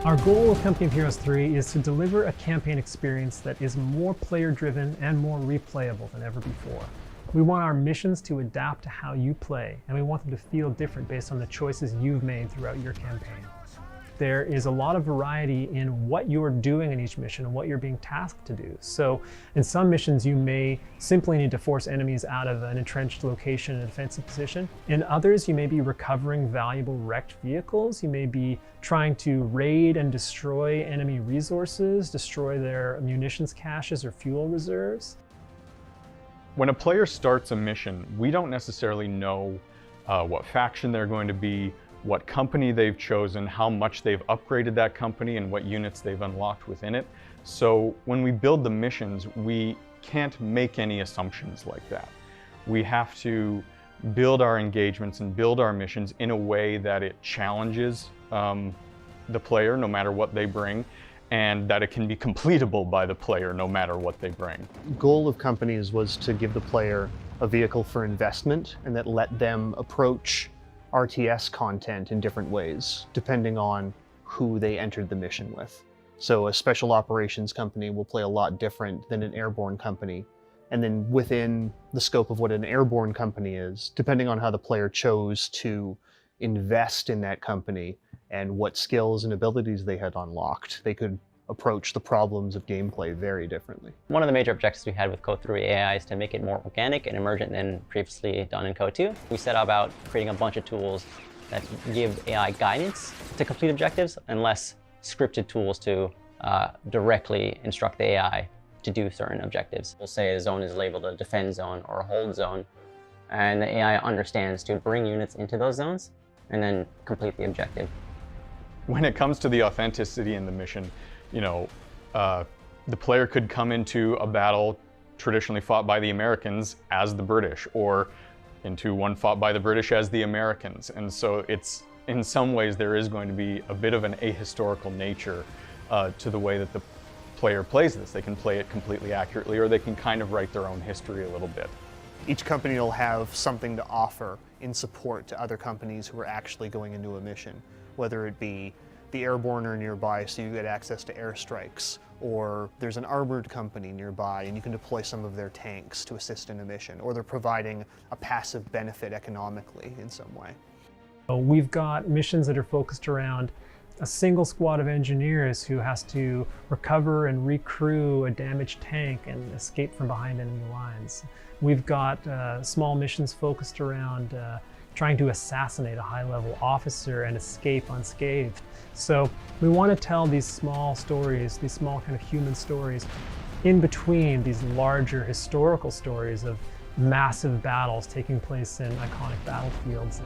Our goal with Company of Heroes 3 is to deliver a campaign experience that is more player-driven and more replayable than ever before. We want our missions to adapt to how you play, and we want them to feel different based on the choices you've made throughout your campaign. There is a lot of variety in what you're doing in each mission and what you're being tasked to do. So in some missions, you may simply need to force enemies out of an entrenched location in a defensive position. In others, you may be recovering valuable wrecked vehicles. You may be trying to raid and destroy enemy resources, destroy their munitions caches or fuel reserves. When a player starts a mission, we don't necessarily know what faction they're going to be, what company they've chosen, how much they've upgraded that company, and what units they've unlocked within it. So when we build the missions, we can't make any assumptions like that. We have to build our engagements and build our missions in a way that it challenges the player no matter what they bring, and that it can be completable by the player no matter what they bring. The goal of companies was to give the player a vehicle for investment and that let them approach RTS content in different ways, depending on who they entered the mission with. So a special operations company will play a lot different than an airborne company. And then within the scope of what an airborne company is, depending on how the player chose to invest in that company and what skills and abilities they had unlocked, they could approach the problems of gameplay very differently. One of the major objectives we had with Code 3 AI is to make it more organic and emergent than previously done in Code 2. We set about creating a bunch of tools that give AI guidance to complete objectives and less scripted tools to directly instruct the AI to do certain objectives. We'll say a zone is labeled a defend zone or a hold zone, and the AI understands to bring units into those zones and then complete the objective. When it comes to the authenticity in the mission, the player could come into a battle traditionally fought by the Americans as the British, or into one fought by the British as the Americans. And so it's, in some ways, there is going to be a bit of an ahistorical nature to the way that the player plays this. They can play it completely accurately, or they can kind of write their own history a little bit. Each company will have something to offer in support to other companies who are actually going into a mission, whether it be the airborne are nearby so you get access to airstrikes, or there's an armored company nearby and you can deploy some of their tanks to assist in a mission, or they're providing a passive benefit economically in some way. We've got missions that are focused around a single squad of engineers who has to recover and recrew a damaged tank and escape from behind enemy lines. We've got small missions focused around trying to assassinate a high-level officer and escape unscathed. So we want to tell these small stories, these small kind of human stories, in between these larger historical stories of massive battles taking place in iconic battlefields.